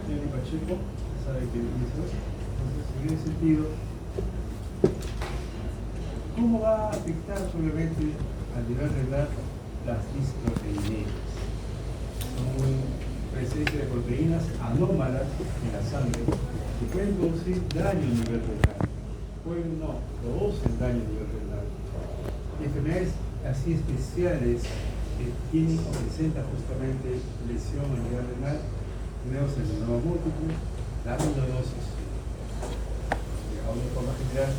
Tiene Pacheco, sabe que dice, entonces en ese sentido, ¿cómo va a afectar obviamente al nivel renal las disproteineas? Son presencia de proteínas anómalas en la sangre que pueden producir daño a nivel renal. Pueden no, producen daño a nivel renal. Enfermedades así especiales que tienen o presentan justamente lesión a nivel renal, tenemos el mieloma múltiple, la amiloidosis, de forma general,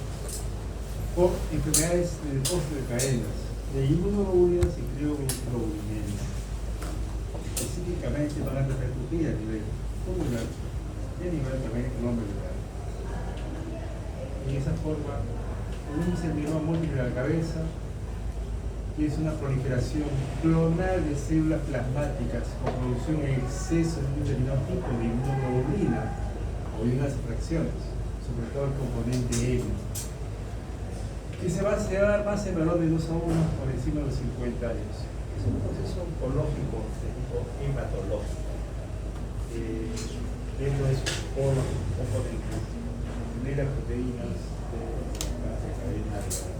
por enfermedades de depósito de cadenas, de inmunoglobulinas y crioglobulinemia. Específicamente van a repercutir a nivel pulmonar y a nivel también glomerular. De esa forma, unimos el mieloma múltiple a la cabeza, que es una proliferación clonal de células plasmáticas con producción en exceso de un determinado tipo de inmunoglobulina o de unas fracciones, sobre todo el componente M, que se va a dar más en valor de 2 a 1 por encima de los 50 años. Es un proceso oncológico de tipo hematológico. Dentro de esos polos componentes genera proteínas de la cadena de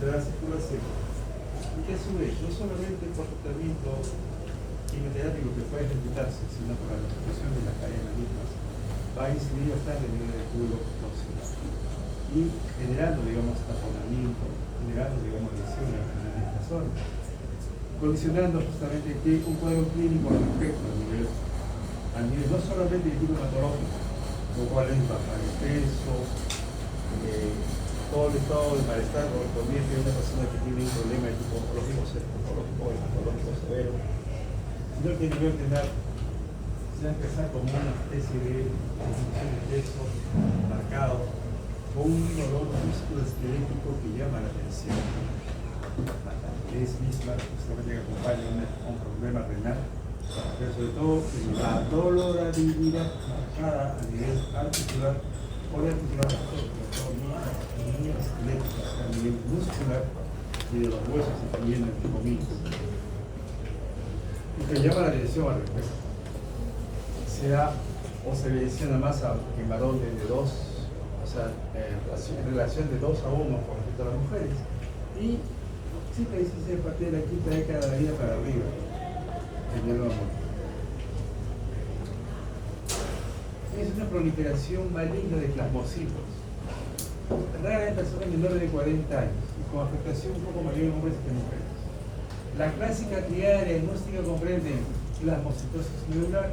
de la circulación. Y que a su vez, no solamente por tratamiento quimioterápico que puede ejecutarse, sino por la destrucción de la cadena misma, va a incidir bastante en el nivel de tubo tóxico y generando, digamos, taponamiento, generando, digamos, lesiones en esta zona, condicionando justamente que un cuadro clínico al respecto a nivel no solamente de tipo hematológico, lo cual es bajar el peso, todo el estado de malestar correspondiente a una persona que tiene un problema de tipo oncológico o hematológico severo, sino que a nivel renal se va a empezar como una especie de disminución de peso marcado con un dolor musculoesquelético que llama la atención. La calidez misma justamente que acompaña a un problema renal, pero sobre todo la dolorabilidad marcada a nivel articular o de articulación, esquelética, a nivel muscular y de los huesos, incluyendo el comillas. Y que llama la atención al respecto. Se da o se menciona más en varones de 2, o sea, en relación de 2 a 1 con respecto a las mujeres. Y siempre dice que parte de la quinta década de la vida para arriba, el mieloma múltiple. Es una proliferación maligna de plasmocitos. Rara en personas menores de 40 años y con afectación un poco mayor en hombres que en mujeres. La clásica triada diagnóstica comprende plasmocitosis medular,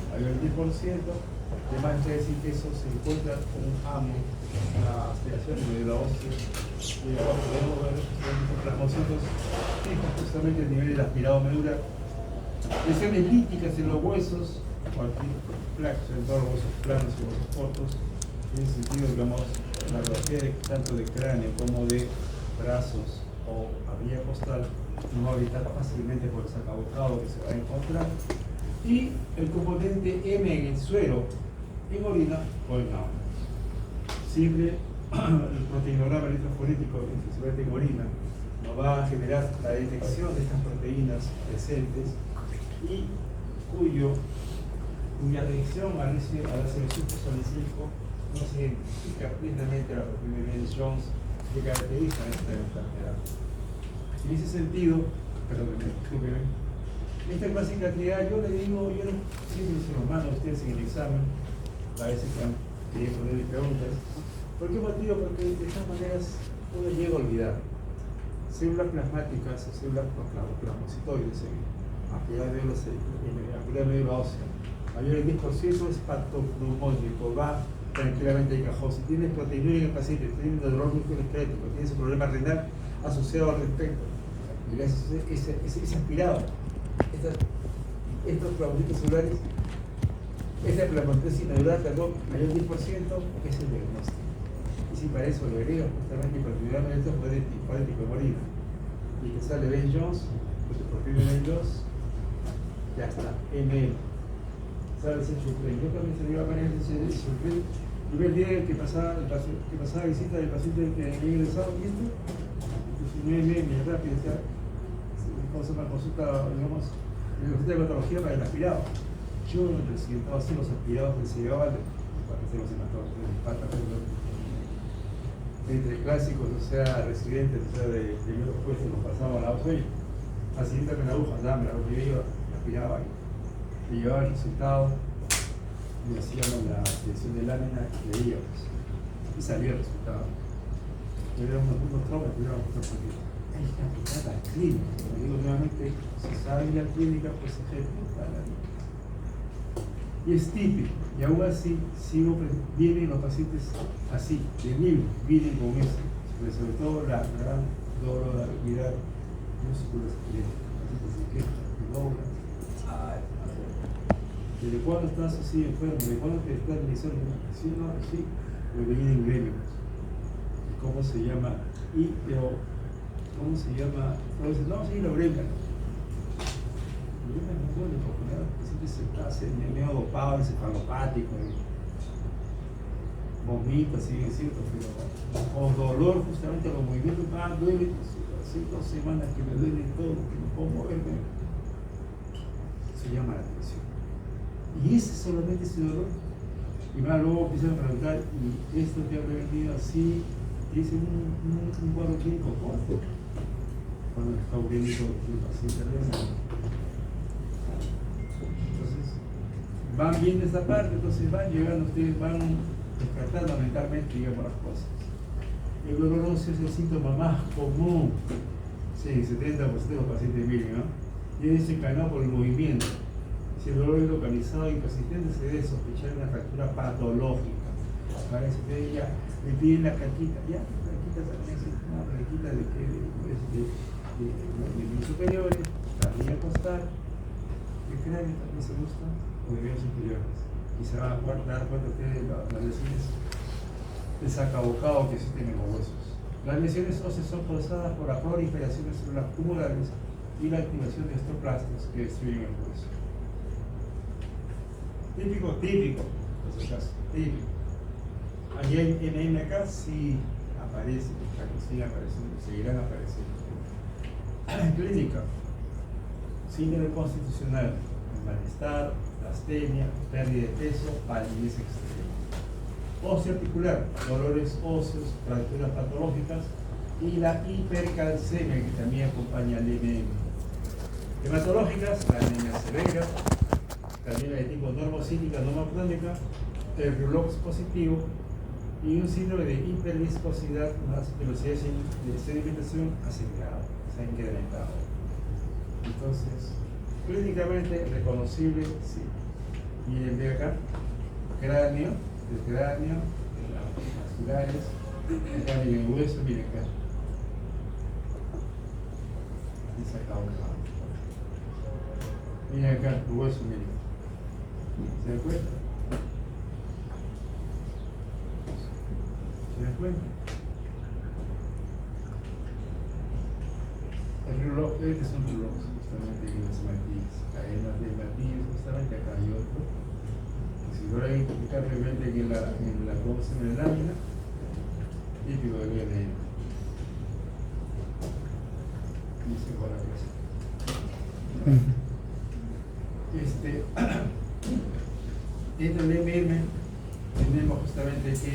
mayor del 10%, de mancha de queso se encuentra con un AMO, una aspiración de médula ósea, y abajo podemos ver los plasmocitos fijos justamente el nivel del aspirado medular. Lesiones líticas en los huesos, cualquier placa, en todos los huesos planos y huesos cortos, en ese sentido, digamos, la radiografía tanto de cráneo como de brazos o a vía costal no va a evitar fácilmente por el sacabocado que se va a encontrar, y el componente M en el suero, en orina o en agua. Siempre el proteinograma electroforético, especialmente en orina, nos va a generar la detección de estas proteínas presentes y cuya reacción a la selección fosfolípico no se identifica plenamente a la proteína de Jones que caracteriza esta enfermedad. En ese sentido, esta clásica triada, yo le digo, yo siempre se los mando a ustedes en el examen, parece que han querido ponerle preguntas. ¿Por qué motivo? Porque de estas maneras uno llega a olvidar células plasmáticas o células plasmocitoides en la médula ósea. Mayor del 10% es patognomónico, va tranquilamente de cajón. Si tienes proteinuria en el paciente, tiene dolor musculoesquelético, tienes un problema renal asociado al respecto, y es aspirado. Estos plasmocitos celulares, esta plasmocitosis medular, perdón, mayor del 10%, es el diagnóstico. Y si para eso le agrego justamente hipertiroidismo electroforético de orina, y que sale Ben Jones, pues el perfil de Ben Jones, ya está, ML. Sale ese chuplen. Yo también se dio a varias ese chuplen. Yo vi el día que pasaba visita del paciente que había ingresado, ¿viste? mi rápido, ¿cómo se llama? Consulta, digamos, de patología para el aspirado. Yo necesitaba hacer los aspirados que se llevaban para hacer los hematomas, entre clásicos, o sea, residentes, o sea, de primeros puestos, los pasaba a la sueño. Facilítame la aguja, dame la aguja, yo iba, aspiraba y llevaba el resultado, y hacíamos la selección de lámina y veíamos, y salía el resultado. Pero eran unos traumas que íbamos a mostrar porque hay que aplicar la clínica. Como digo nuevamente, si sabe la clínica, pues se ejecuta la clínica. Y es típico, y aún así vienen los pacientes así, de niños, vienen con eso, sobre todo la gran dolor de mirar músculos esqueléticos, pacientes se quejan, que doblan. ¿Desde cuándo estás así enfermo? ¿Desde cuándo te estás realizando? Sí, no, sí, porque vienen gremios. ¿Cómo se llama? ¿Cómo se llama? Entonces, no, sí, lo brincan. Yo me acuerdo porque siempre se hace medio dopado, encefalopático, vomita, sí, es cierto, pero con dolor, justamente los movimientos, duele, hace 2 semanas que me duele todo, que no puedo moverme. Se llama la atención. Y ese solamente ese dolor. Y más luego empiezan a preguntar, ¿y esto que ha prevenido así? Dice un cuadro clínico corto. Cuando el cuadro clínico del paciente real. Van viendo esta parte, entonces van llegando, ustedes van descartando mentalmente, digamos, las cosas. El dolor óseo es el síntoma más común, sí, 70% de los pacientes miren, ¿no? Y es desencadenado por el movimiento. Si el dolor es localizado y persistente, se debe sospechar una fractura patológica. Ahora, si ustedes ya le piden la caquita, ya, caquita también, una caquita de miembros superiores, la línea costal, el cráneo también se gusta, o de miembros superiores. Y se van a dar cuenta ustedes de las lesiones de sacabocado que existen en los huesos. Las lesiones óseas son causadas por la proliferación de células tumorales y la activación de estroplastos que destruyen el hueso. Típico, por si acaso, típico. Allí en MK sí aparece, siguen apareciendo, seguirán apareciendo. Clínica, síndrome constitucional, malestar, astenia, pérdida de peso, palidez extrema. Óseo articular, dolores óseos, fracturas patológicas y la hipercalcemia que también acompaña al MM. Hematológicas, la anemia severa, también la de tipo normocítica, normocrónica, el reloj positivo y un síndrome de hiperviscosidad más velocidad de sedimentación acelerada, se ha incrementado. Entonces, clínicamente reconocible, sí. Miren de acá, cráneo, el cráneo, las vasculares, acá miren el hueso, miren acá. Y saca un lado. Miren acá, el hueso, miren. ¿Se dan cuenta? ¿Se dan cuenta? El reloj, este es un reloj, justamente en las matillas, cadenas de matillas, justamente acá hay otro. Y si lo voy a identificar realmente en la cocción de lámina, típico del VNM. Dice con la clase. Dentro del MM tenemos justamente que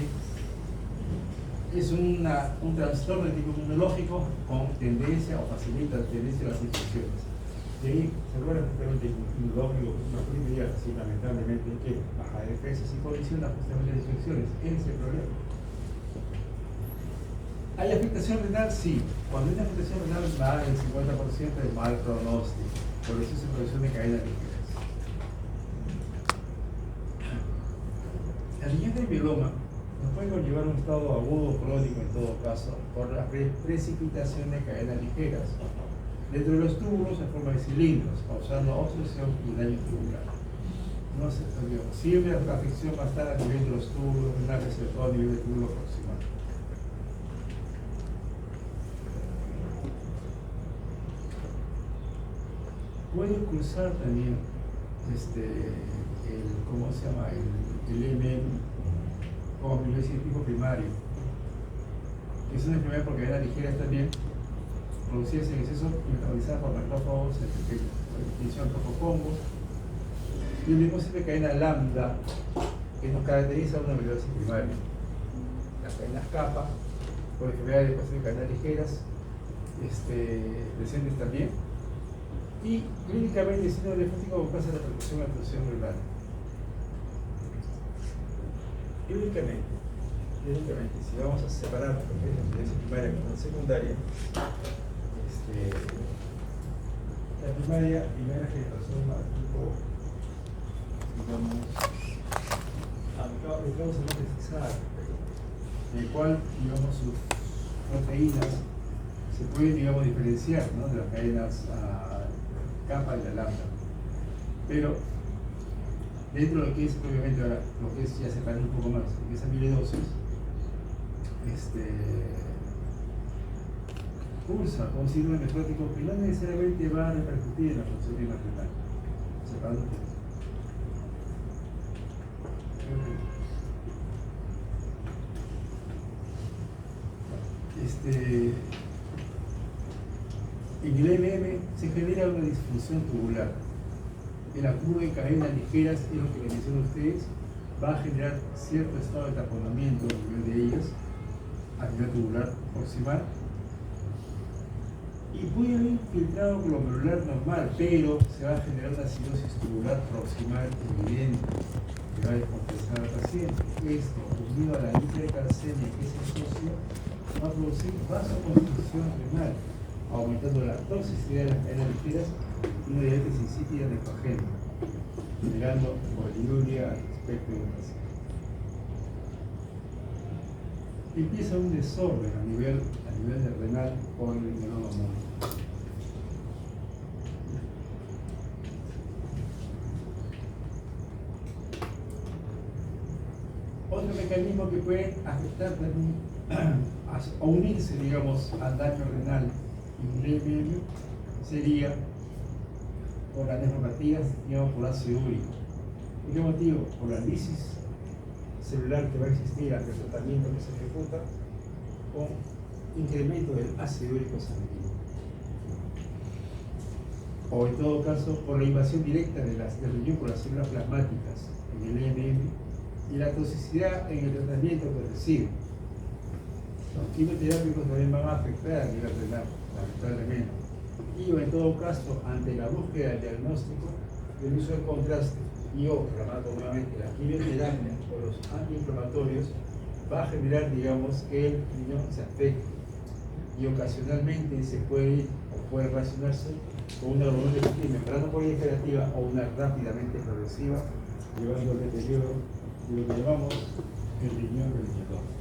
es un trastorno de tipo inmunológico con tendencia o facilita la tendencia a las infecciones. De ahí se logra justamente el inmunológico, así lamentablemente, que baja de defensas y condiciona justamente las infecciones. Ese es el problema. ¿Hay afectación renal? Sí. Cuando hay una afectación renal va el 50% de mal pronóstico. Por eso se producción de caídas ligeras. La riñón del mieloma nos puede conllevar un estado agudo o crónico en todo caso por la precipitación de cadenas ligeras dentro de los túbulos en forma de cilindros, causando obstrucción y daño tubular. No se perdió. Siempre la afección va a estar a nivel de los túbulos renales, sobre todo a nivel del túbulo proximal. Puede cruzar también ¿cómo se llama? El MM como amiloidosis tipo primario. Es una enfermedad por cadenas ligeras también, producidas en exceso y metabolizadas por macrófagos en pequeños, por definición tropofongos, y el mismo de cadena lambda que nos caracteriza una amiloidosis primaria. Las cadenas kappa, por enfermedades de pacientes de cadenas ligeras, presentes también, y clínicamente el síndrome linfático con causa de la percusión de la función renal. Clínicamente, si vamos a separar lo que es la amiloidosis primaria con la secundaria, la primaria primera generación tipo, digamos, causa sintetizada, en el cual, digamos, sus proteínas se pueden, digamos, diferenciar, ¿no?, de las cadenas kappa y la lambda. Pero dentro de lo que es propiamente ahora, lo que es ya separar un poco más, lo que es amiloidosis, cursa con síndrome nefrótico que no necesariamente va a repercutir en la función renal. Separando un poco. En el MM se genera una disfunción tubular. El acúmulo de cadenas ligeras, es lo que les menciono a ustedes, va a generar cierto estado de taponamiento a nivel de ellas, a nivel tubular proximal, y puede haber infiltrado glomerular normal, pero se va a generar una acidosis tubular proximal evidente que va a descompensar al paciente. Esto, unido a la hipercalcemia que se asocia, va a producir vasoconstricción renal, aumentando la toxicidad de las cadenas ligeras y una diabetes insípida nefrogénica, generando poliuria al respecto del paciente. Empieza un desorden a nivel de renal por el mieloma múltiple. Otro mecanismo que puede afectar también o unirse, digamos, al daño renal y el sería por las nefropatías, digamos, por ácido úrico. ¿Por qué motivo? Por la lisis celular que va a existir ante el tratamiento que se ejecuta con incremento del ácido úrico sanguíneo. O en todo caso, por la invasión directa del riñón por las células plasmáticas en el EMM y la toxicidad en el tratamiento que recibe. Los quimioterápicos también van a afectar a nivel renal, lamentablemente. Y en todo caso, ante la búsqueda del diagnóstico, el uso del contraste y o, remarco nuevamente, la quimioterapia o los antiinflamatorios va a generar, digamos, que el riñón se afecte y ocasionalmente se puede relacionarse con una hormona de membrana proliferativa o una rápidamente progresiva, llevando al deterioro de lo que llamamos el riñón reumatológico.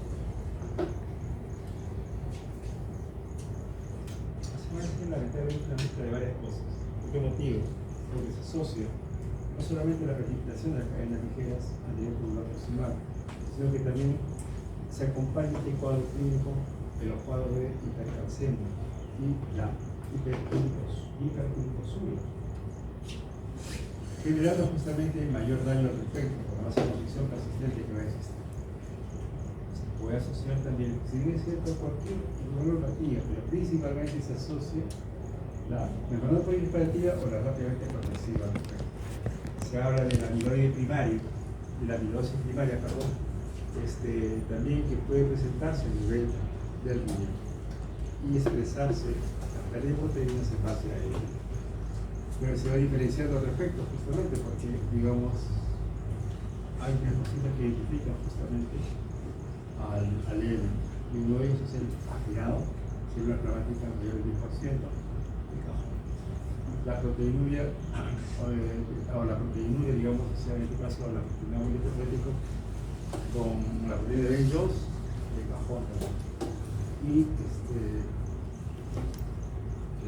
Lamentablemente una mezcla de varias cosas. ¿Por qué motivo? Porque se asocia no solamente la precipitación de las cadenas ligeras a nivel tubular proximal, sino que también se acompaña este cuadro clínico de los cuadros de hipercalcemia y la hiperglucosura, generando justamente mayor daño al respecto por la vasoconstricción persistente que va a existir. Se puede asociar también, si bien es cierto, cualquier neuropatía, pero principalmente se asocia la membrana proliferativa o la rápidamente progresiva. Se habla de la amiloide primaria, de la amilosis primaria, perdón, también que puede presentarse a nivel del riñón y expresarse hasta las proteínas en base a ello. Pero se va diferenciando al respecto justamente porque, digamos, hay unas cositas que identifican justamente al EM, y uno de ellos es el aspirado, célula plasmática mayor del 10%, la proteinuria, o la proteinuria, digamos, o sea, en este caso la proteína multiproteínico con la proteína de Ben-Jones de cajón también. Y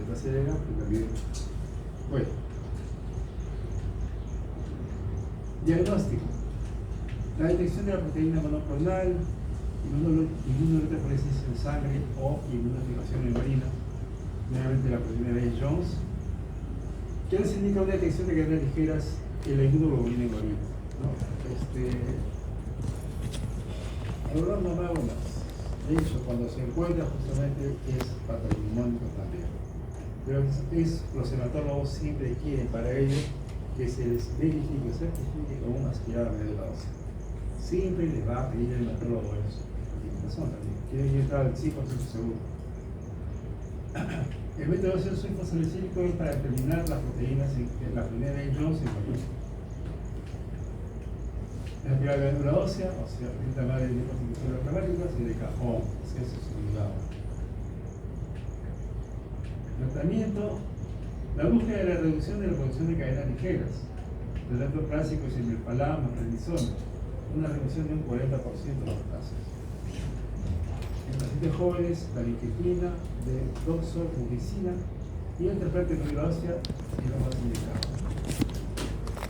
la acelera, que también. Bueno, diagnóstico: la detección de la proteína monoclonal, inmunodepresión en sangre o inmunofijación en orina, generalmente la proteína de Ben-Jones, que nos indica una detección de cadenas ligeras en la inmunoglobulina en orina, ¿no? Ahora no más. De hecho, cuando se encuentra justamente es patognomónico también. Pero los hematólogos siempre quieren para ello que se les verifique o certifique con una aspirada médula ósea. Siempre les va a pedir el hematólogo eso. Tiene razón también. Quieren estar al 100% seguro. El método óseo sulfosalicílico es para determinar las proteínas en la primera de Jones en mayor. La aspirada de médula ósea, o sea, la madre de constitución gramáticas y de cajón, eso es obligado. Tratamiento. La búsqueda de la reducción de la producción de cadenas ligeras. El tratamiento clásico es el melphalam, prednisona, una reducción de un 40% de los casos. En pacientes jóvenes, la linketrina, de doxorubicina y el trasplante de médula ósea es lo más indicado.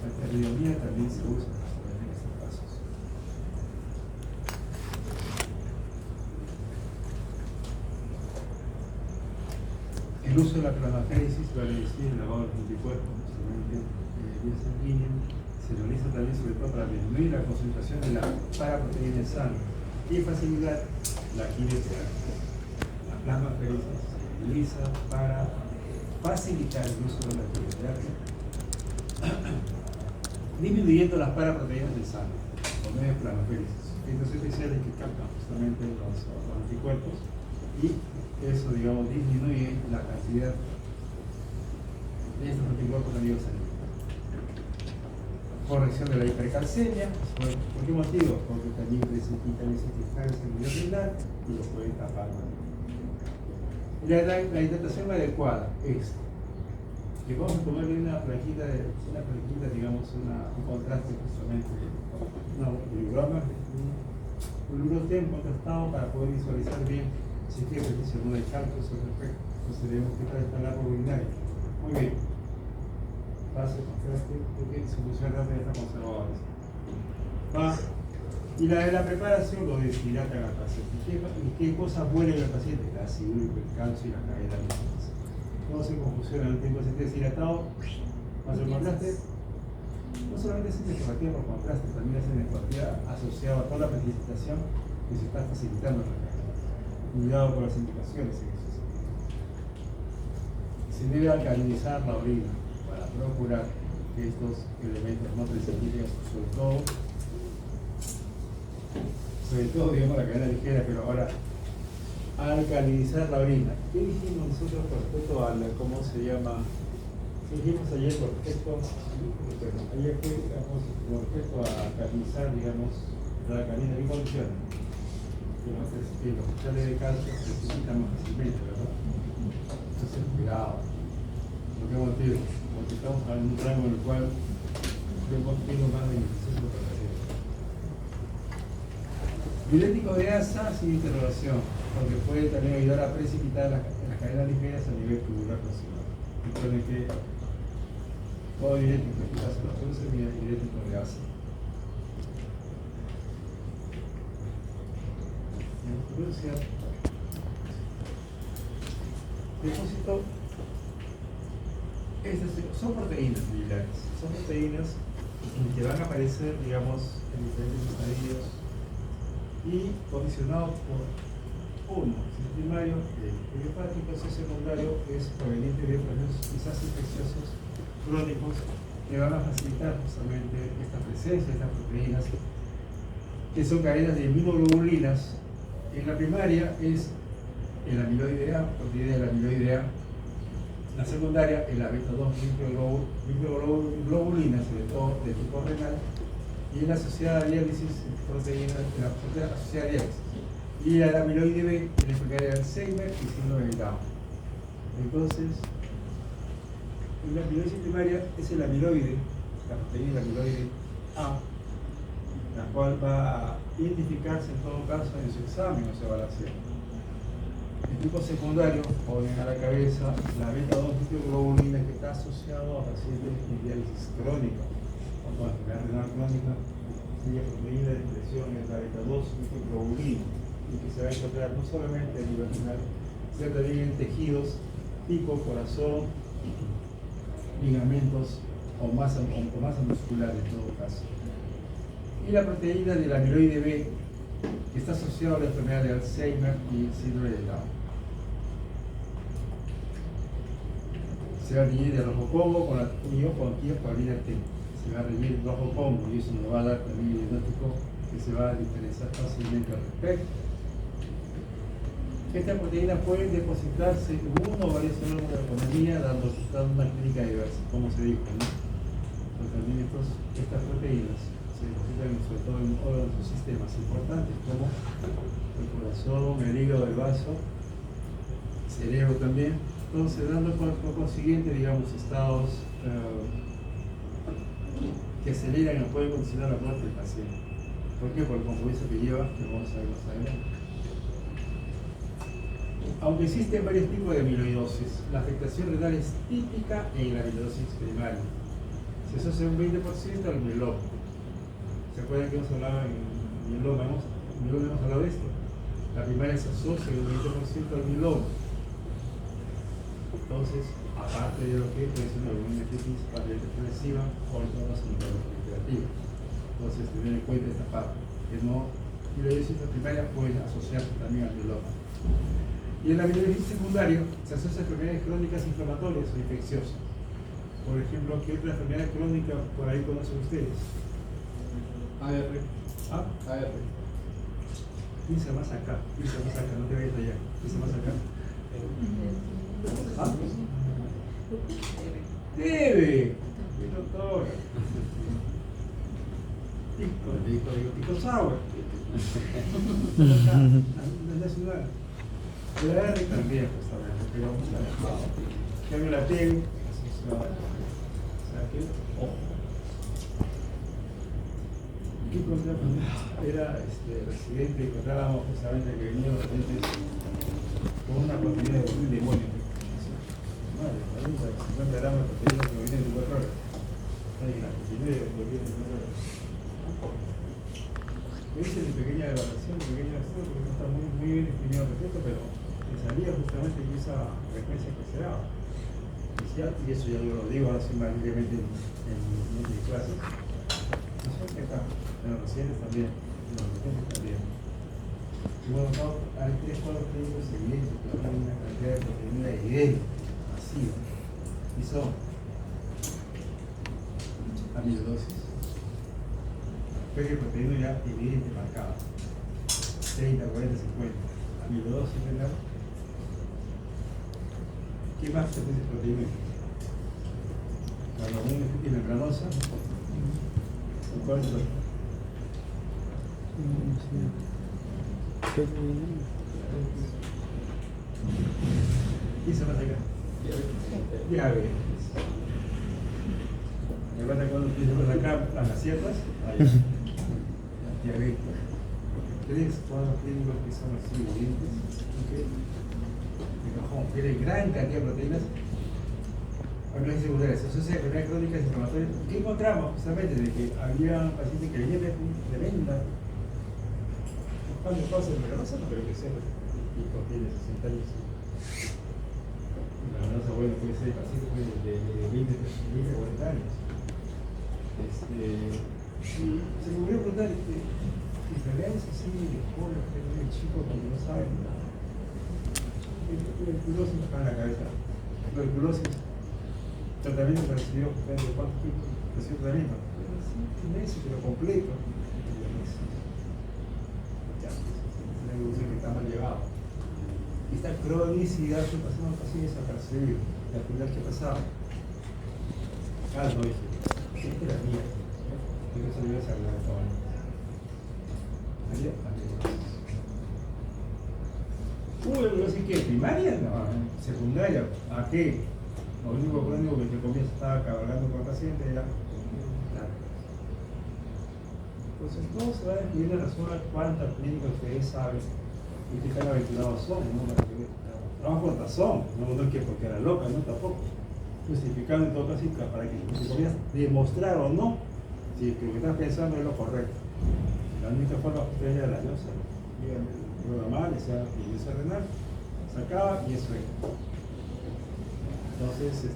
La terminomía también se usa en estos casos. El uso de la plasmaféresis, vale decir, el lavado de los anticuerpos, justamente vía sanguínea, se realiza también sobre todo para disminuir la concentración de la paraproteína en sangre y facilitar la quimioterapia. La plasmaféresis se utiliza para facilitar el uso de la quimioterapia, disminuyendo las paraproteínas de sangre por medio de plasmaféresis. Estos especiales que captan justamente los anticuerpos y eso, digamos, disminuye la cantidad de estos anticuerpos a nivel sanguíneo. Corrección de la hipercalcemia. ¿Por qué motivo? Porque también necesita desinfectar el servidor renal y lo puede tapar. La hidratación adecuada es que vamos a tomarle una plaquita, digamos, un contraste justamente, un urotén contrastado para poder visualizar bien si es que ejercicio no hay cálculos al respecto. Entonces debemos quitar esta larga urinaria. Muy bien. Pase, contraste, porque su función rápida está conservadora. Va. Y la preparación lo deshidrata al paciente. ¿Y qué cosas vuelven al paciente? El ácido úrico, el calcio y la cadena lípidas. Todo se confusiona en un tiempo deshidratado, más el contraste. No solamente es endoscopía por contraste, también es endoscopía asociada a toda la precipitación que se está facilitando en la cadena. Cuidado con las indicaciones en ese sentido. Se debe alcalinizar la orina para procurar que estos elementos no precipiten, sobre todo digamos la cadena ligera, pero ahora alcalinizar la orina. ¿Qué dijimos nosotros con respecto a cómo se llama? ¿Qué dijimos ayer con respecto? Bueno, ayer fue digamos, con respecto a alcalinizar, digamos, la alcalina en condiciones. Que los cristales de calcio se precipitan más fácilmente, ¿verdad? Entonces, cuidado. ¿Por qué motivo? Porque estamos en un rango en el cual tengo más de 25 para hacer. Diurético de asa sin interrogación, porque puede también ayudar a precipitar las cadenas ligeras a nivel tubular proximal. Recuerden que todo diurético que se lo produce es diurético de asa. Depósito. Estas son proteínas biliares, son proteínas que van a aparecer, digamos, en diferentes estadios y condicionados por uno, el primario, el hepático, el secundario es proveniente de procesos quizás infecciosos crónicos que van a facilitar justamente esta presencia de estas proteínas que son cadenas de inmunoglobulinas. En la primaria es el amiloide A, proteína de la amiloide A. La secundaria es la beta-2 microglobulina, sobre todo de tipo renal. Y en la asociada a diálisis, proteína de la proteína asociada a diálisis. Y la amiloide B, en la enfermedad de Alzheimer y síndrome de Down. Entonces, la amiloidosis primaria es el amiloide, la proteína amiloide A, la cual va a identificarse en todo caso en su examen o su evaluación. El tipo secundario, ponen a la cabeza la beta-2 microglobulina que está asociado a pacientes con diálisis crónica o con enfermedad renal crónica, cuya proteína de expresión es la beta-2 microglobulina y que se va a encontrar no solamente a nivel renal, sino también en tejidos tipo corazón, ligamentos o masa muscular en todo caso. Y la proteína de la amiloide B que está asociado a la enfermedad de Alzheimer y síndrome de Down. Se va a reñir el ojo combo con la anticoagulina T. Se va a reñir el ojo combo y eso nos va a dar también el diagnóstico que se va a diferenciar fácilmente al respecto. Esta proteína puede depositarse en uno o varios órganos de la economía dando una clínica diversa, como se dijo, ¿no? Los tratamientos, estas proteínas se depositan sobre todo en órganos de sistemas importantes como el corazón, el hígado, el vaso, cerebro también. Entonces, dando por consiguiente, digamos, estados que aceleran o pueden condicionar la muerte del paciente. ¿Por qué? Por el compromiso que lleva, que vamos a ver más adelante. Aunque existen varios tipos de amiloidosis, la afectación renal es típica en la amiloidosis primaria. Se asocia un 20% al mieloma. ¿Se acuerdan que hemos hablado en mieloma? Hemos hablado de esto. La primaria se asocia un 20% al mieloma. Entonces, aparte de lo que puede ser una bronquitis progresiva o el tono significativo. Entonces, tener en cuenta esta parte, que no, amiloidosis primaria puede asociarse también al mieloma. Y en la amiloidosis secundaria se asocia a enfermedades crónicas inflamatorias o infecciosas. Por ejemplo, ¿qué otra enfermedad crónica por ahí conocen ustedes? AR. ¿Ah? AR. Piensa más acá, no te vayas allá. Piensa más acá. ¿Ah? Debe. Mi doctora. Pico sour. Acá, en la ciudad. La R también, justamente, pero vamos a ver. Cambio la T, ojo. ¿Qué encontramos? Era residente, encontrábamos justamente que venían los pacientes con una proteína de un demonio. Madre, 50 gramos de proteína que viene en 24 horas. Hay la proteína de 24 horas. Ese es de pequeña evaluación, porque no está muy bien definido al respecto, pero me salía justamente esa frecuencia que se daba. Y eso ya yo lo digo así más libremente en mis clases. No sé qué está, en los recientes también, en los recientes también. Y bueno, hay 3 cuadros clínicos evidentes que tienen una cantidad de proteína evidente, masiva, y son amiloidosis, proteína ya evidente, marcada, 30, 40, 50, amiloidosis renal. ¿Qué más se puede proteína? La globulina membranosa. ¿Cuál es el otro? ¿Qué se pasa acá? Diabetes. Me pasa cuando empiezo acá las ciertas. Diabetes. 3 cuadros clínicos que son así evidentes. De cajón, tiene gran cantidad de proteínas. Amiloidosis secundaria, se asocia a enfermedades crónicas inflamatorias. ¿Qué encontramos? Justamente de que había pacientes que venían de tremenda cosas membranosa, no creo que sea, y tiene 60 años. La membranosa, bueno, puede ser paciente de 20, 40 años. Y se me ocurrió preguntar, enfermedades así de jóvenes, de chicos que no saben nada. Tuberculosis me cae en la cabeza. Tuberculosis, tratamiento recibió justamente cuánto tiempo recibió tratamiento. 5 meses, pero completo. Ya, es una evolución que está mal llevada. Y esta cronicidad se pasando casi desapercibido. La final que pasaba. No dije, esta era mía. Yo no sabía esa la de todo. Yo sé que primaria, no, secundaria, ¿a qué? Lo único crónico que entre comillas estaba cabalgando con el paciente era nada. Entonces todo se va a describir en razón a cuántos clínicos ustedes saben y qué tan aventurados son, ¿no? Trabajo con razón, no es que porque era loca, no tampoco. Justificando en todo caso para que entre comillas demostrar o no si lo que estás pensando es lo correcto. La única forma que ustedes ya la diosa, lo normal, esa limpieza renal, se acaba y eso es. Entonces,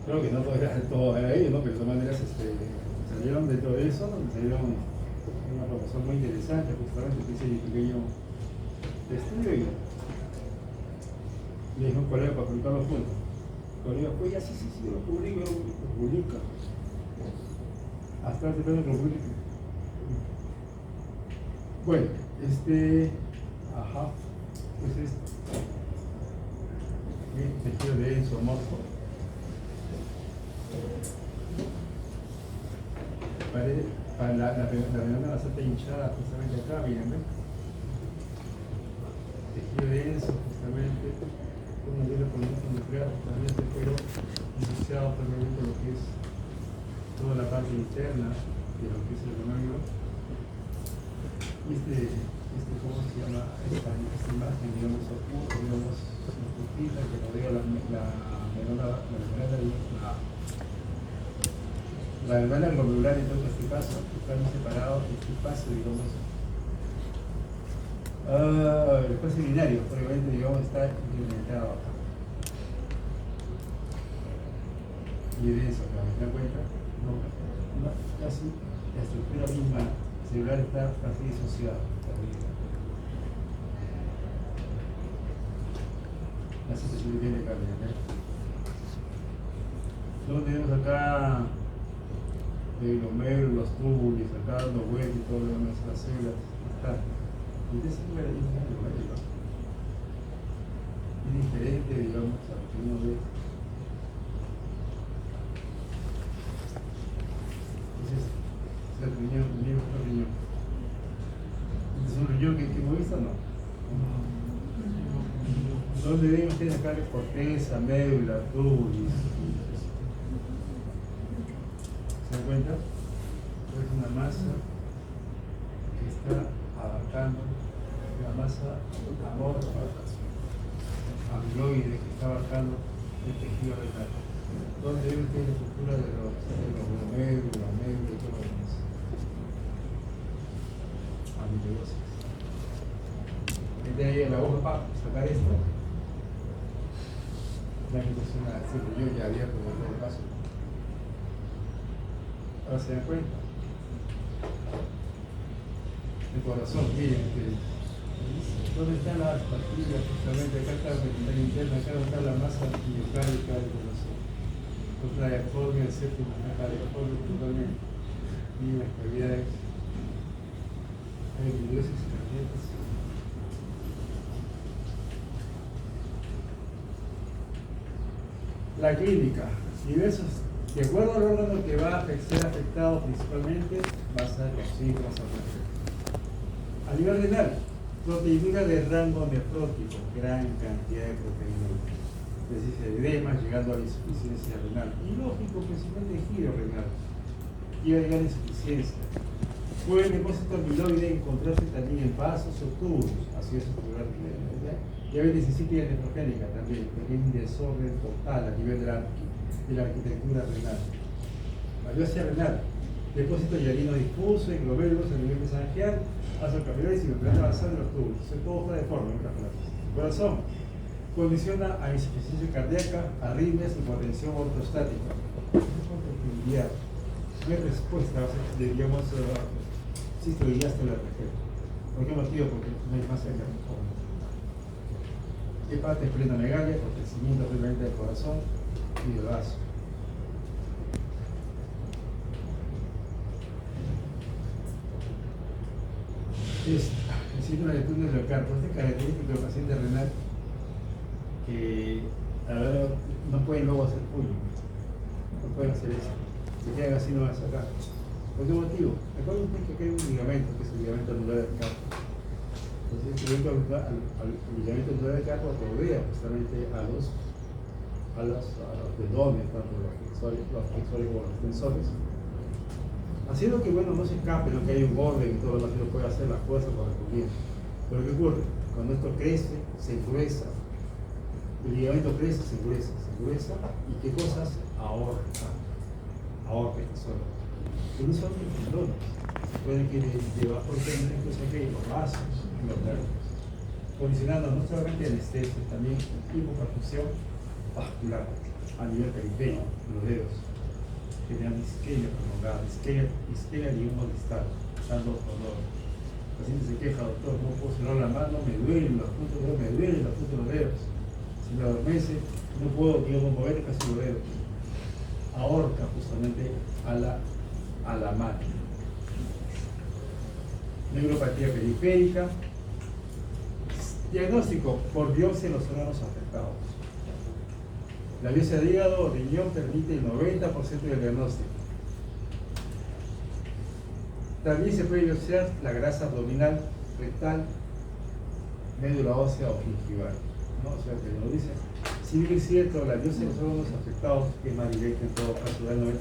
creo que no todo era ello, ¿no? Pero de todas maneras salieron de todo eso, salieron una profesión muy interesante, justamente, que hice mi pequeño estudio y le dije a un colega para publicarlo juntos. El colega fue, ya sí, lo publica. Hasta el que lo publique. Bueno, pues bien, tejido de ensomorfo. Para la redonda bastante hinchada, justamente acá, miren, ¿ven? Tejido denso, justamente, una vela con luz nuclear, justamente, pero iniciado también por lo que es toda la parte interna de lo que es el glomérulo. ¿Cómo se llama? Esta imagen, digamos, oculta, digamos, ocultita, que rodea la membrana glomerular, en todo este caso, está muy separado este espacio, digamos, el espacio binario, obviamente, digamos, está implementado acá. Y de eso, ¿se dan cuenta? No, casi la estructura misma celular está así disociada. La situación tiene cambio, ¿no? Luego tenemos acá el glomérulo, los túbulos, acá los huevos y todo lo demás, las células, está. Y de ese lugar ahí está el glomérulo. Es diferente, digamos, a lo que uno ve. El riñón, el otro riñón. ¿Es un riñón que moviste o no? ¿Dónde ven ustedes acá corteza, médula, túbulos? ¿Se dan cuenta? Es una masa que está abarcando, una masa amorfa, amiloide que está abarcando el tejido renal. ¿Dónde ven ustedes la estructura de los glomérulos, la médula y todo lo demás? Amiloidosis. De ahí en la hoja para sacar esto. La invitación a decirlo yo ya abierto en todo caso. Ahora se dan cuenta. El corazón, miren ustedes. ¿Dónde están las pastillas? Justamente acá está la ventana interna, acá está la masa miocárdica del corazón. Otra diaformia, el séptimo, acá diaformia totalmente. Y las cavidades. Hay amiloidosis cardíacas. La clínica, diversos, de acuerdo al órgano que va a ser afectado principalmente, va a ser los síntomas a nivel renal, proteína de rango nefrótico, gran cantidad de proteína, es decir, edemas llegando a la insuficiencia renal, y lógico, principalmente el giro renal, y va a llegar a insuficiencia. Puede el depósito amiloide encontrarse también en vasos o tubos, así es estructural. Y a veces necesita nefrogénica también, porque hay un desorden total a nivel de la arquitectura renal. Valiosia renal, depósito hialino difuso en glomérulos a nivel mesangial, vasos capilares y membrana basal de los túbulos. Todo está deforme, en otras palabras. Corazón, condiciona a insuficiencia cardíaca, arritmias, hipotensión ortostática. No hay respuesta, digamos, si estudiaste la respuesta. ¿Por qué motivo? Porque no hay más allá. Hepate, esplenomegalia, por crecimiento previamente del corazón y del vaso. Es el síndrome de túnel del carpo. Este es característico del paciente renal que a ver, no pueden luego hacer puño. No pueden hacer eso. Si quedan así no van a sacar. ¿Por qué motivo? Recuerden ustedes que acá hay un ligamento, que es el ligamento anular del carpo. Entonces, el ligamento anular del carpo rodea justamente a los tendones, tanto los flexores como los tensores. Haciendo que, bueno, no se escape, no que hay un orden y todo lo que puede hacer la fuerza correspondiente. Pero ¿qué ocurre? Cuando esto crece, se engruesa. El ligamento crece, se engruesa. ¿Y qué cosas? Ahorca solo. Pero no son los tendones. Pueden que debajo del tendón incluso hay los vasos y los nervios. Condicionando no solamente anestesia, también hipoperfusión vascular a nivel periférico, los dedos. Generan isquemia prolongada, isquemia digamos distal. pasando dolor. El paciente se queja, doctor, no puedo cerrar la mano, me duelen los puntos de los dedos, me duelen los puntos de los dedos. Si me adormece, no puedo, digamos, mover casi los dedos. Ahorca justamente a la mano. Neuropatía periférica. Diagnóstico por biopsia en los órganos afectados. La biopsia de hígado o riñón permite el 90% del diagnóstico. También se puede biopsiar la grasa abdominal, rectal, médula ósea o gingival, ¿no? O sea que nos dice, si bien es cierto, la biopsia de los órganos afectados, que es más directa en todo caso, da el 90%,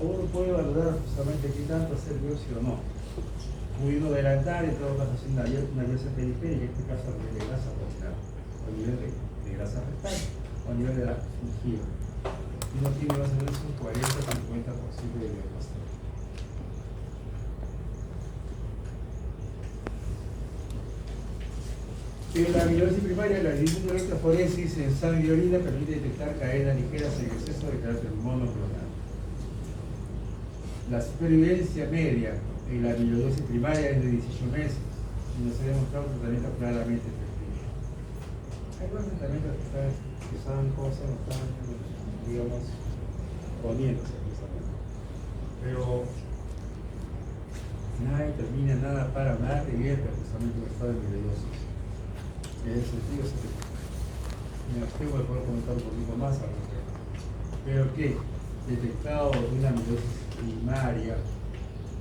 uno puede valorar justamente qué tanto hacer biopsia o no, pudiendo adelantar en todo caso hacer una biopsia periférica, en este caso a nivel de grasa abdominal, o a nivel de grasa rectal, o a nivel de la gingiva. Y uno tiene más o menos un 40-50% de diagnóstico. En la biopsia primaria, la electroforesis en sangre y orina permite detectar cadenas ligeras en exceso de carácter monoclonal. La supervivencia media en la amiloidosis primaria es de 18 meses y no se ha demostrado un tratamiento claramente efectivo. Hay más tratamientos que están cosas, están, digamos, poniéndose precisamente. Pero nada determina, nada revierte precisamente el estado de amiloidosis. En ese sentido, me abstengo de poder comentar un poquito más al respecto. Pero que detectado una amiloidosis primaria,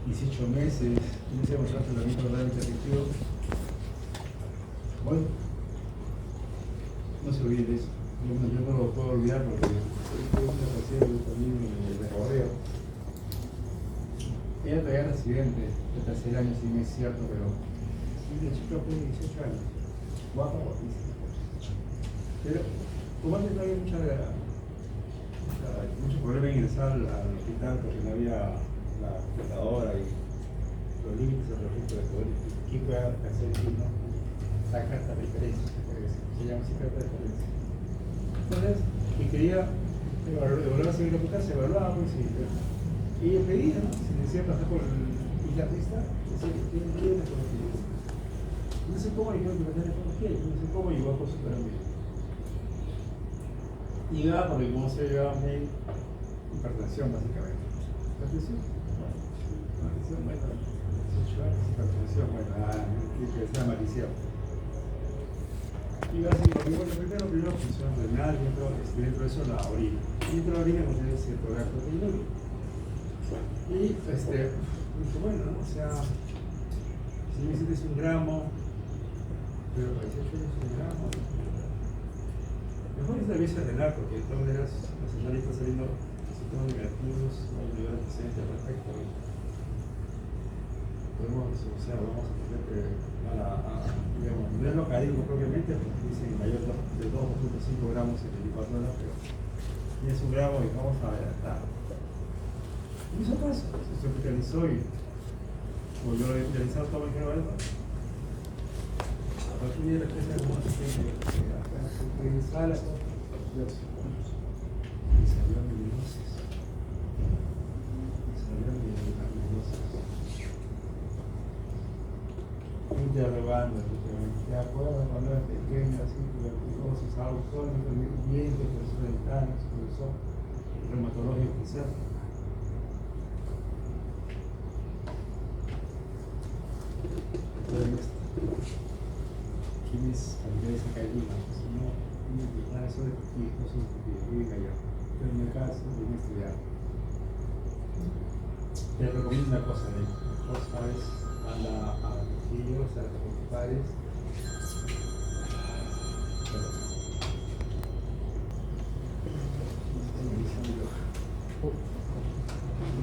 18 meses, no se ha demostrado tratamiento realmente efectivo, bueno, no se olviden de eso. Yo no lo puedo olvidar porque soy una paciente también en el recorrido. Ella todavía era residente de tercer año, si no es cierto, pero sí, la chica fue de 18 años. Guapa, guapísima. Pero como antes no había mucho problema en ingresar al hospital porque no había la computadora y los límites al respecto de poder quién puede hacer ¿no? La carta de referencia, se llama así carta de referencia. Entonces, y quería volver a seguir el hospital, se evaluaba, pues, y yo pedía, ¿no? Si decía pasar por Isla Pista, decía que tiene conocimiento. No sé cómo llegó a mi teléfono, no sé cómo llegó a consultar a mí. Y da, porque como se llevaba mail, hipertensión básicamente. Hipertensión, bueno, 18 años, hipertensión, bueno, que sea maldición. Y básicamente, primero función renal, dentro de eso la orina. Y dentro de la orina contiene cierto grado proteinúrico. Y dijo, bueno, ¿no? O sea, si me hiciste 1 gramo, pero para 18 años 1 gramo, mejor es la biopsia renal, porque de todas maneras la señal está saliendo resultados negativos, no hay ningún antecedente al respecto. Podemos, o sea, vamos a tener que, digamos, no es lo que digo propiamente, porque dicen mayor de 2.5 gramos en 24 horas, pero es 1 gramo y vamos a adelantar. Y eso pasa, se hospitalizó y volvió a hospitalizar todo el que no algo. A partir de la especie de como se en sala, y salió amiloidosis. Interrogando, ¿te acuerdas cuando eras pequeña, así, tuberculosis, autónomos, dientes, profesor dentales, profesor reumatológico quizás? ¿Quién es Andrés Caillina? Si no, eso de ti, no son viven allá. Pero en el caso, vienen a estudiar. Te recomiendo una cosa, vos sabes, anda a domicilio, salga con tus padres.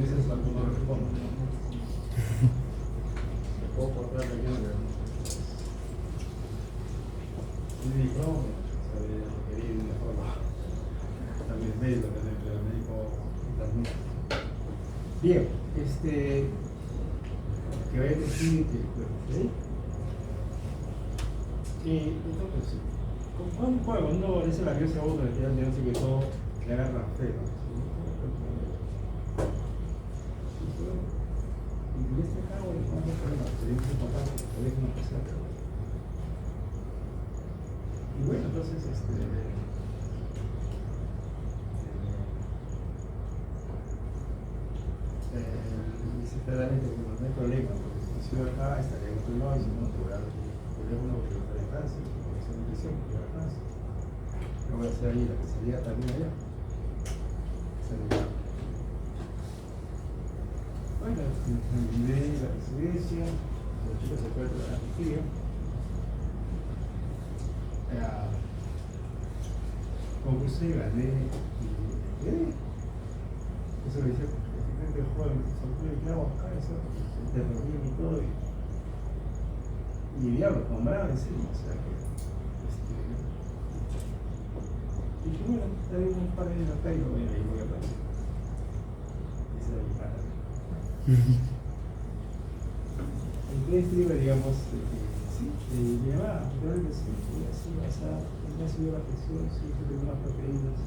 Esa es la que no respondo. Te puedo cortar la llave. Y digo, no, sabe requerir de una forma. También es médico, pero el médico también. Bien, que vaya a decir que entonces, cuando uno dice la biopsia a uno, le tiran diagnóstico que todo le agarra feo. Y bueno, entonces, dice claramente que no hay problema, porque si nació acá, estaría en otro lado, y si no, te voy a dar el teléfono porque no está en Francia, porque es una impresión, porque va a Francia. Lo voy a hacer ahí, la que sería también allá. Bueno, terminé la residencia, los chicos se pueden trabajar a mi tío. Concursé, gané y quedé. Eso lo hice porque gente joven, ¿qué hago acá? Eso, terrorismo y todo. Y diablo, con bravo encima, o sea que. Y dije, bueno, está bien un par de años acá y lo voy a pasar. Esa era mi cara. Entonces iba, digamos, sí, mi mamá, realmente sí, así, me ha subido la presión, sí, tengo unas proteínas.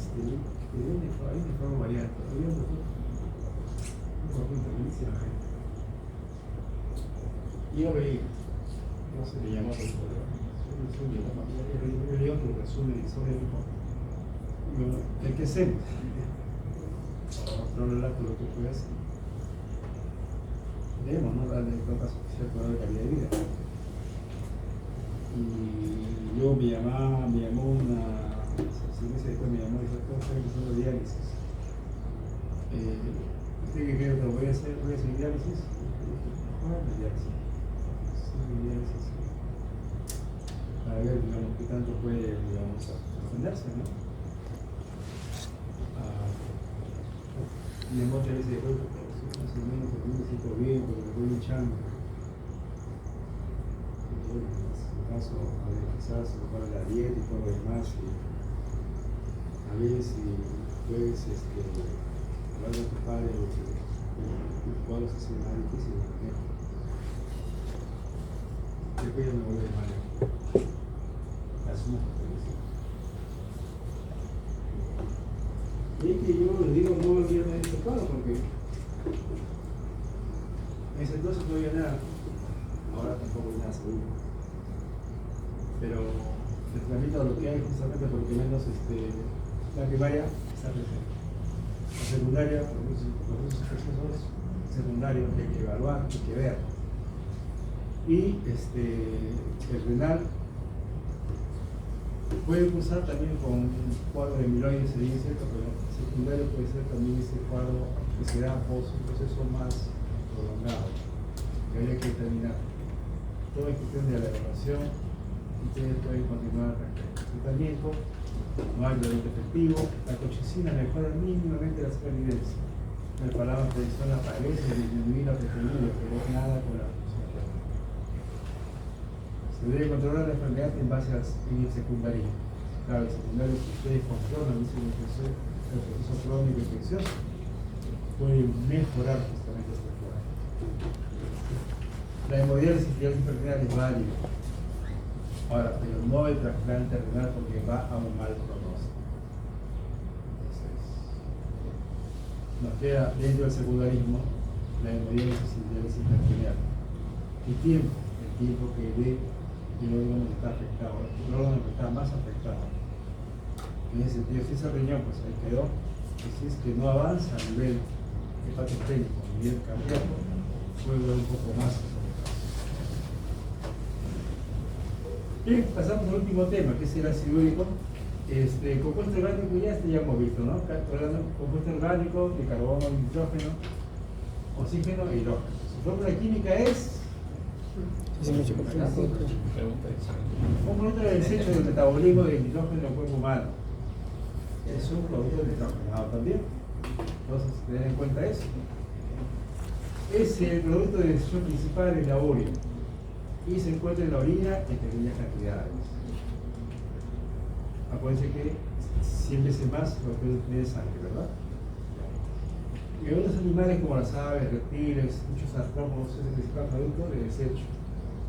Ahí me fue variando, todavía un poquito buenísima gente. Y yo leí, no se le llamó por favor, yo leí otro resumen sobre el el que hacemos, no relato lo que puede hacer. Debemos, ¿no? Darle en todo caso cierto grado de calidad de vida. Y luego me llamó una, después me llamó y dijo, ¿cómo está empezando diálisis? ¿Usted qué cree que voy a hacer? ¿Voy a hacer diálisis? Mejor diálisis. Sí, diálisis. Para ver, digamos, qué tanto puede, digamos, defenderse, ¿no? Y en otra vez después, más o menos, porque me siento bien, porque me voy luchando. Y bueno, en su caso, a ver, quizás se para la dieta y todo lo demás. Y a ver si puedes hablar con tu padre, los cuadros se hacen más difíciles. Después ya me vuelve de mal. Asumo que y es que yo les digo, no me olvido de este cuadro porque en ese entonces no había nada, ahora tampoco hay nada seguro. Pero el tratamiento lo que hay justamente porque menos la primaria está presente. La secundaria, los procesos secundarios que hay que evaluar, hay que ver. Y el renal puede cursar también con un cuadro de amiloides, sería cierto, pero secundario puede ser también ese cuadro que se da post un proceso más prolongado, que habría que terminar. Todo es cuestión de la evaluación, ustedes pueden continuar el tratamiento, no hay tratamiento efectivo, la colchicina mejora mínimamente la supervivencia. La palabra tradicional aparece disminuir la proteinina, pero nada con la función. Se debe controlar la enfermedad en base al secundario. Claro, el secundario, si ustedes controlan el proceso crónico infeccioso, puede mejorar justamente este cuadro. La hemodiálisis y las enfermedades es válida. Ahora, pero no el trasplante renal porque va a un mal pronóstico. Entonces, nos queda dentro del secundarismo la hemodiálisis y diálisis peritoneal. El tiempo que dé el órgano que está afectado, el órgano que está más afectado. En ese sentido, si esa riñón pues ahí quedó, y si es que no avanza a nivel hepatosténico, a nivel cardíaco, puede durar un poco más. Bien, pasamos al último tema, que es el ácido úrico. Compuesto orgánico ya hemos visto, ¿no? Compuesto orgánico de carbono, nitrógeno, oxígeno e hidrógeno. Su fórmula química es un producto de desecho del metabolismo del nitrógeno en el cuerpo humano. Es un producto nitrogenado también. Entonces, tener en cuenta eso. Es el producto de desecho principal en la urea y se encuentra en la orina en pequeñas cantidades. Acuérdense que 100 veces más lo que tiene sangre, ¿verdad? Y otros animales como las aves, reptiles, muchos artrópodos es el principal producto de desecho.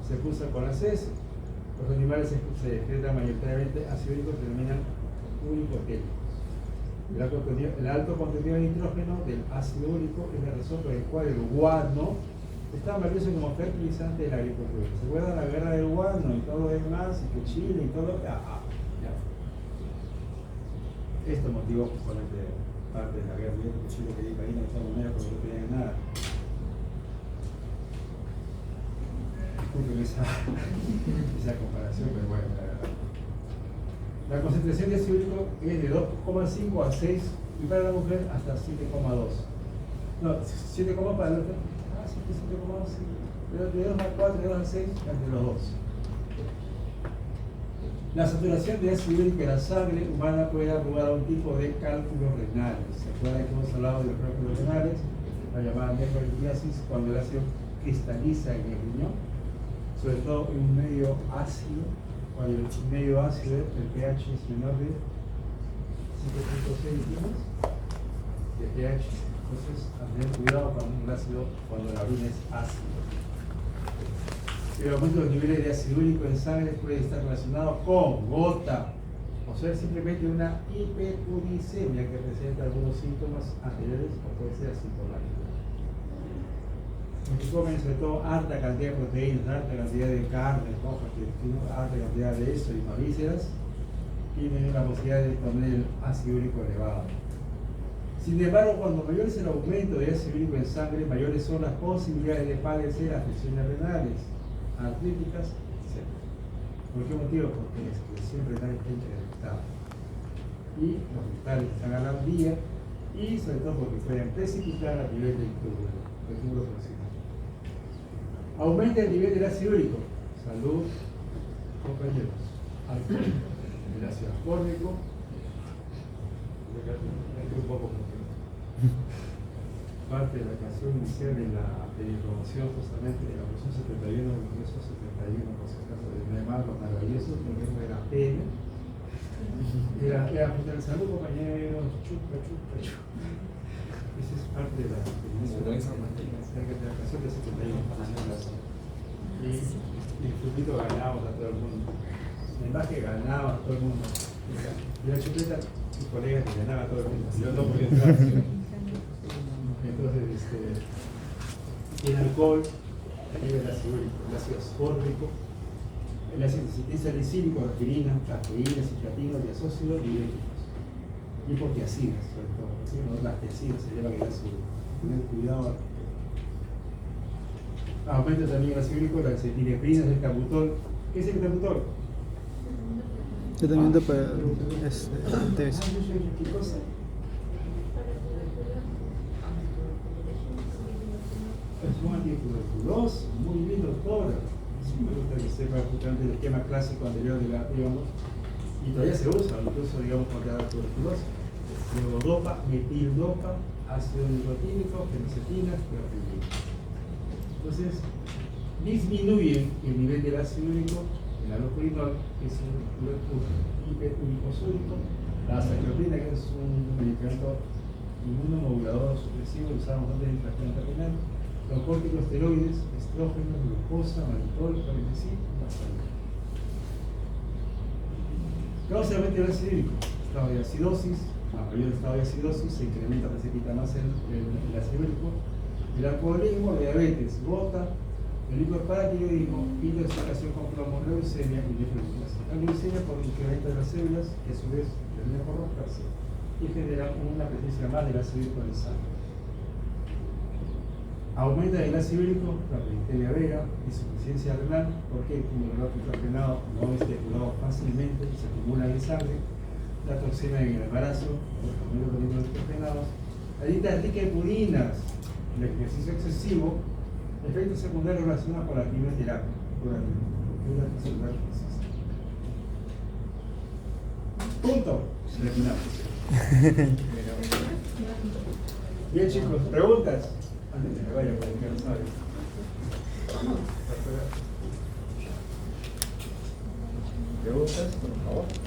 Se cruza con las heces. Los animales se excretan mayoritariamente ácido úrico que denominan uricotélicos. El alto contenido de nitrógeno del ácido úrico es la razón por la cual el guano es tan valioso como fertilizante de la agricultura. ¿Se acuerdan la guerra del guano y todo lo demás? Y que Chile y todo. Ya. Esto motivó justamente parte de la guerra. Yo que Chile quería ir de esta manera porque no tenían nada. Disculpen esa comparación, pero bueno, la verdad. La concentración de ácido úrico es de 2,5 a 6 y para la mujer hasta 7,2. No, 7, para el otro. Ah, 7,2, sí. De 2 a 4, de 2 a 6, entre los dos. La saturación de ácido úrico en la sangre humana puede dar lugar a un tipo de cálculos renales. ¿Se acuerdan que hemos hablado de los cálculos renales? La llamada nefrolitiasis, cuando el ácido cristaliza en el riñón, sobre todo en un medio ácido. Cuando el medio ácido, el pH es menor de 5.6 milímetros de pH. Entonces, a tener cuidado con un ácido cuando la orina es ácido. El aumento de los niveles de ácido úrico en sangre puede estar relacionado con gota, o sea, simplemente una hiperuricemia que presenta algunos síntomas anteriores o puede ser asintomático. Los que comen sobre todo alta cantidad de proteínas, alta cantidad de carne roja, alta cantidad de eso y mamíferas, tienen la posibilidad de tener el ácido úrico elevado. Sin embargo, cuando mayor es el aumento de ácido úrico en sangre, mayores son las posibilidades de padecer afecciones renales, artríticas, etc. ¿Por qué motivo? Porque la excreción renal está incrementada y los cristales están a la día y sobre todo porque pueden precipitar a nivel del túbulo próximo. Aumenta el nivel del ácido úrico. Salud, compañeros. El ácido ascórbico. Un poco parte de la canción inicial de la promoción justamente de la versión 71, el verso 71, por si acaso, de Neymar, los maravillosos, porque no era pena. Era juntar salud, compañeros, chupa. Esa es parte de la canción de 71. Y el flujito ganábamos a todo el mundo. Neymar que ganaba a todo el mundo. Y la chupeta, sus colegas que ganaban a todo el mundo. Yo no podía entrar. Entonces, el alcohol, el ácido úrico, el ácido ascórbico, el ácido salicílico, aspirina, cafeína, citratina, diazócido y diuréticos. Y proteacidas, sobre todo. ¿Sí? ¿No? Las teacidas se llevan el ácido úrico. Tener cuidado. Aumenta también el ácido úrico, las epinefrinas, el caputol. ¿Qué es el caputol? Tratamiento para TBC. ¿Qué cosa? Es un antituberculoso, muy bien, doctora. Sí, me gusta que sepa justamente el esquema clásico anterior de la, digamos, y todavía se usa, incluso, digamos, contra la tuberculosis. Levodopa, metildopa, ácido nicotínico, fenicetina, clorofilina. Entonces, disminuye el nivel del ácido úrico, el alopurinol, que es un hiperuricosúrico, la azaclopina, que es un medicamento inmunomodulador supresivo que usamos antes del trasplante renal, los corticosteroides, estrógenos, glucosa, malitol, parentesil, bastante. Causa el ácido úrico, estado de acidosis, a mayor estado de acidosis se incrementa, precipita más el ácido úrico, el alcoholismo, la diabetes, gota, el hiperparatiroidismo, intoxicación con plomo, leucemia y nefrolitiasis. La leucemia por el incremento de las células, que a su vez termina por romperse y genera una presencia más del ácido úrico en sangre. Aumenta el ácido úrico, la peritenia vera, insuficiencia renal, porque como el nitrogenado no es depurado fácilmente y se acumula en sangre, la toxina en el embarazo, los primeros nitrogenados, la dieta rica en purinas, el ejercicio excesivo, efectos secundarios relacionados con la quimioterapia, por la celular que existe. Punto. Terminamos. Bien, chicos, ¿preguntas? Antes de que vaya, para que no sabe. ¿Preguntas, por favor?